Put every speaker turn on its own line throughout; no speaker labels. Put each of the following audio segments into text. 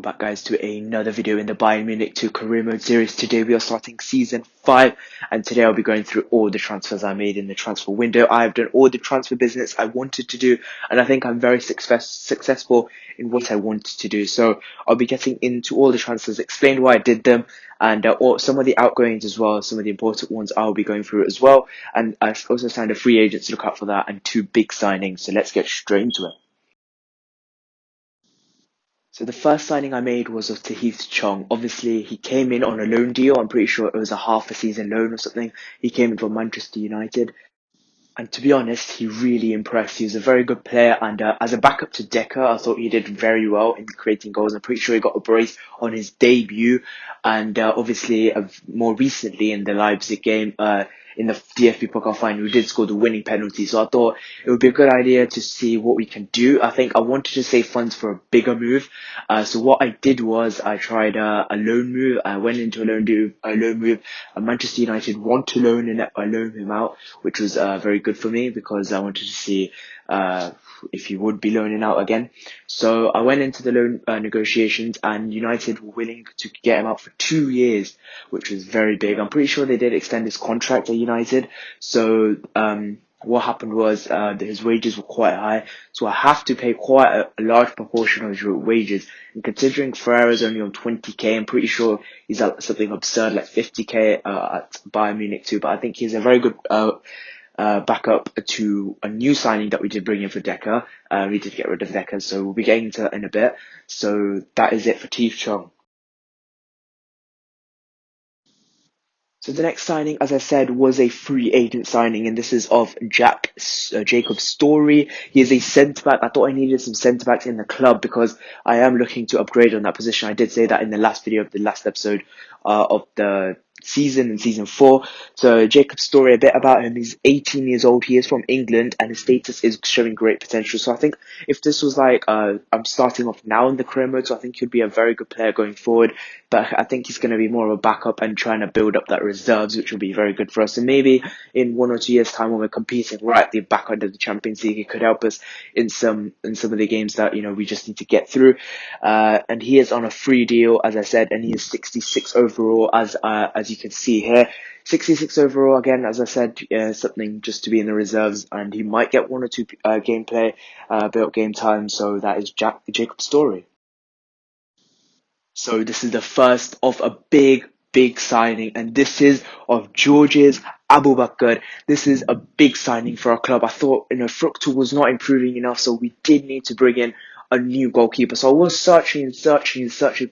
back, guys, to another video in the Bayern Munich to career mode series. Today we are starting season 5, and today I'll be going through all the transfers I made in the transfer window. I have done all the transfer business I wanted to do, and I think I'm very successful in what I wanted to do. So I'll be getting into all the transfers, explain why I did them, and some of the outgoings as well. Some of the important ones I'll be going through as well. And I've also signed a free agent, so look out for that, and 2 big signings. So let's get straight into it. So the first signing I made was of Tahith Chong. Obviously, he came in on a loan deal. I'm pretty sure it was a half a season loan or something. He came in from Manchester United. And to be honest, he really impressed. He was a very good player. And as a backup to Decker, I thought he did very well in creating goals. I'm pretty sure he got a brace on his debut. And obviously, more recently in the Leipzig game, in the DFB Pokal final, we did score the winning penalty. So I thought it would be a good idea to see what we can do. I think I wanted to save funds for a bigger move. So what I did was I tried a loan move. I went into a loan move. Manchester United want to loan him out, which was very good for me because I wanted to see if he would be loaning out again. So I went into the loan negotiations, and United were willing to get him out for 2 years, which was very big. I'm pretty sure they did extend his contract at United. So what happened was his wages were quite high, so I have to pay quite a large proportion of his wages. And considering Ferreira's only on 20k, I'm pretty sure he's at something absurd like 50k at Bayern Munich too. But I think he's a very good backup to a new signing that we did bring in for Decker. We did get rid of Decker, so we'll be getting into that in a bit. So that is it for Tahith Chong. So the next signing, as I said, was a free agent signing, and this is of Jacob Story. He is a centre-back. I thought I needed some centre-backs in the club because I am looking to upgrade on that position. I did say that in the last video of the last episode of the season, in season 4. So Jacob Story, a bit about him. He's 18 years old. He is from England, and his status is showing great potential. So I think if this was like, I'm starting off now in the career mode, so I think he'd be a very good player going forward. But I think he's going to be more of a backup and trying to build up that reserves, which will be very good for us. And maybe in 1 or 2 years' time, when we're competing right at the back end of the Champions League, it could help us in some of the games that we just need to get through. And he is on a free deal, as I said, and he is 66 overall, as you can see here. 66 overall, again, as I said, something just to be in the reserves, and he might get 1 or 2 built game time. So that is Jacob Story. So this is the first of a big signing, and this is of Georges Abubakar. This is a big signing for our club. I thought, Fructal was not improving enough, so we did need to bring in a new goalkeeper. So I was searching for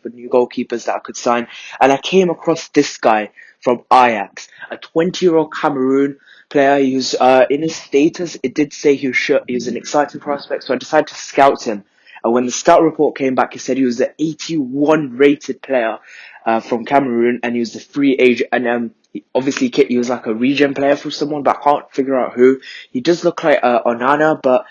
new goalkeepers that I could sign, and I came across this guy from Ajax, a 20-year-old Cameroon player. He was, in his status, it did say he was an exciting prospect, so I decided to scout him. And when the scout report came back, it said he was the 81 rated player from Cameroon, and he was the free agent. And obviously he was like a regen player for someone, but I can't figure out who. He does look like Onana, but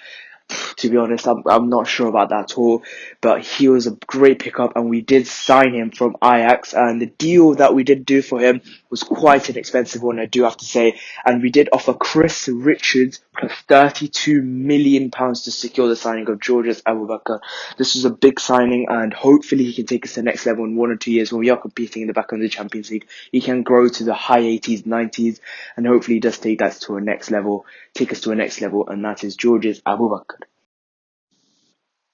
to be honest, I'm not sure about that at all. But he was a great pickup, and we did sign him from Ajax. And the deal that we did do for him was quite an expensive one, I do have to say. And we did offer Chris Richards plus £32 million to secure the signing of Georges Abubakar. This was a big signing, and hopefully he can take us to the next level in 1 or 2 years when we are competing in the back end of the Champions League. He can grow to the high 80s, 90s, and hopefully he does take us to a next level, and that is Georges Abubakar.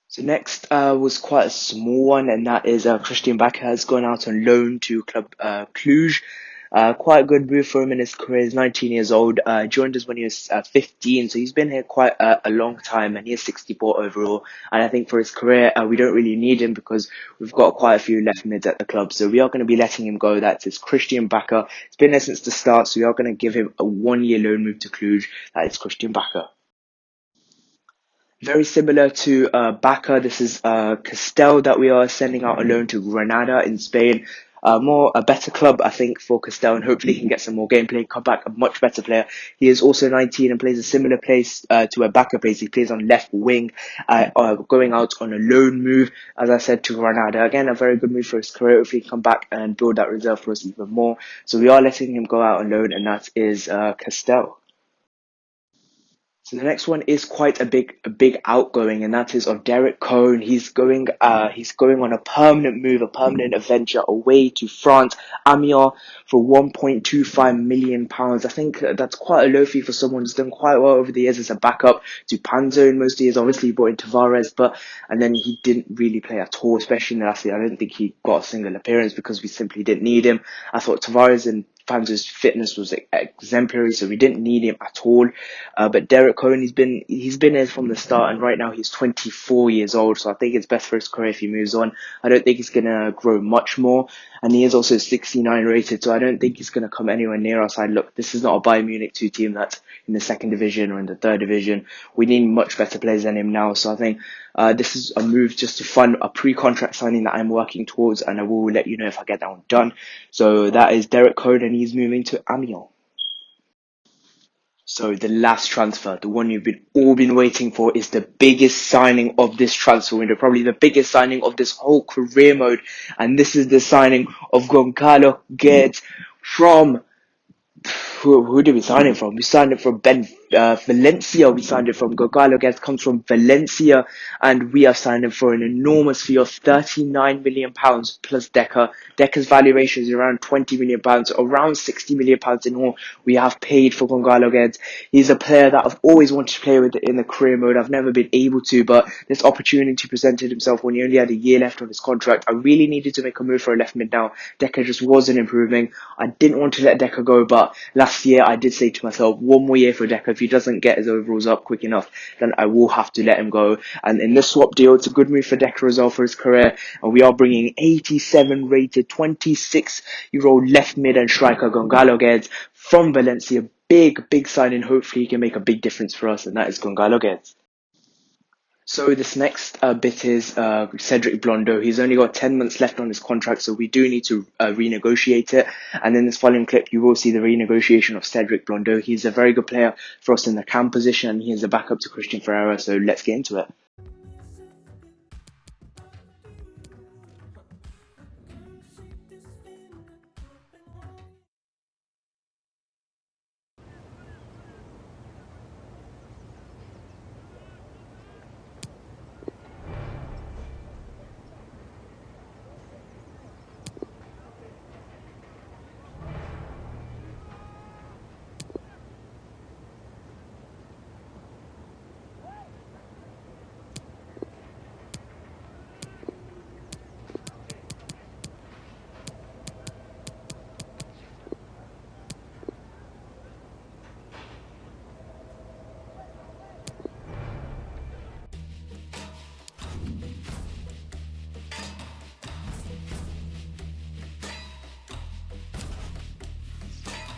So next was quite a small one, and that is Christian Bakker has gone out on loan to Club Cluj. Quite a good move for him in his career. He's 19 years old. Joined us when he was 15, so he's been here quite a long time, and he is 64 overall. And I think for his career, we don't really need him because we've got quite a few left mids at the club. So we are going to be letting him go. That is Christian Bakker. He's been there since the start, so we are going to give him a 1-year loan move to Cluj. That is Christian Bakker. Very similar to Bakker, this is Castel that we are sending out on loan to Granada in Spain. A better club, I think, for Castel, and hopefully he can get some more gameplay, come back a much better player. He is also 19 and plays a similar place to where Bakker plays. He plays on left wing, going out on a loan move, as I said, to Granada. Again, a very good move for his career. Hopefully he can come back and build that reserve for us even more. So we are letting him go out on loan, and that is Castel. So the next one is quite a big outgoing, and that is of Derek Cohn. He's going on a permanent move, a permanent adventure away to France, Amiens, for £1.25 million. I think that's quite a low fee for someone who's done quite well over the years as a backup to Panzo in most of the years. Obviously, he brought in Tavares, and then he didn't really play at all, especially in the last year. I don't think he got a single appearance because we simply didn't need him. I thought Tavares and Panzo's fitness was exemplary, so we didn't need him at all. But Derek Cohn, he's been there from the start, and right now he's 24 years old. So I think it's best for his career if he moves on. I don't think he's gonna grow much more, and he is also 69 rated. So I don't think he's gonna come anywhere near our side. Look, this is not a Bayern Munich 2 team that's in the second division or in the third division. We need much better players than him now. So I think this is a move just to fund a pre-contract signing that I'm working towards, and I will let you know if I get that one done. So that is Derek Cohn, and he's moving to Amiens. So the last transfer, the one you've all been waiting for, is the biggest signing of this transfer window, probably the biggest signing of this whole career mode, and this is the signing of Goncalo Guedes from who did we sign it from? We signed it from Valencia. We signed it from Gogalo Guedes comes from Valencia, and we have signed him for an enormous fee of £39 million plus Deca. Deca's valuation is around £20 million, around £60 million in all. We have paid for Gongalo Guedes. He's a player that I've always wanted to play with in the career mode. I've never been able to, but this opportunity presented himself when he only had a year left on his contract. I really needed to make a move for a left mid now. Deca just wasn't improving. I didn't want to let Deca go, but last year I did say to myself, one more year for Deca. If he doesn't get his overalls up quick enough, then I will have to let him go. And in this swap deal, it's a good move for Deca as well for his career. And we are bringing 87 rated 26-year-old left mid and striker Gongalo Guedes from Valencia. Big signing. Hopefully he can make a big difference for us, and that is Gongalo Guedes. So this next bit is Cedric Blondo. He's only got 10 months left on his contract, so we do need to renegotiate it. And in this following clip, you will see the renegotiation of Cedric Blondo. He's a very good player for us in the cam position. He is a backup to Christian Ferreira, so let's get into it.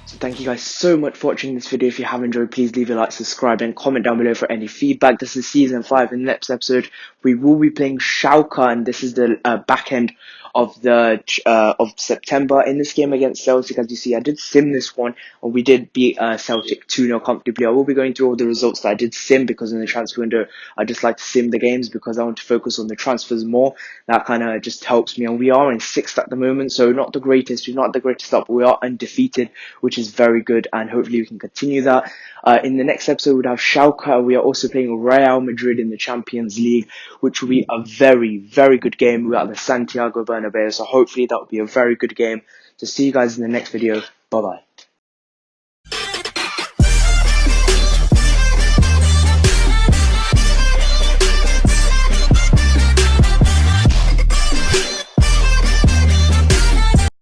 So thank you guys so much for watching this video. If you have enjoyed, please leave a like, subscribe, and comment down below for any feedback. This is season 5. In the next episode, we will be playing Schalke, and this is the back end of the of September. In this game against Celtic, as you see, I did sim this one, and we did beat Celtic 2-0 comfortably. I will be going through all the results that I did sim, because in the transfer window, I just like to sim the games because I want to focus on the transfers more. That kind of just helps me, and we are in 6th at the moment, so not the greatest. We're not the greatest up, but we are undefeated, which is very good, and hopefully we can continue that. In the next episode, we'll have Schalke. We are also playing Real Madrid in the Champions League, which will be a very good game. We're at the Santiago Bernabeu, so hopefully that will be a very good game. So see you guys in the next video. Bye bye.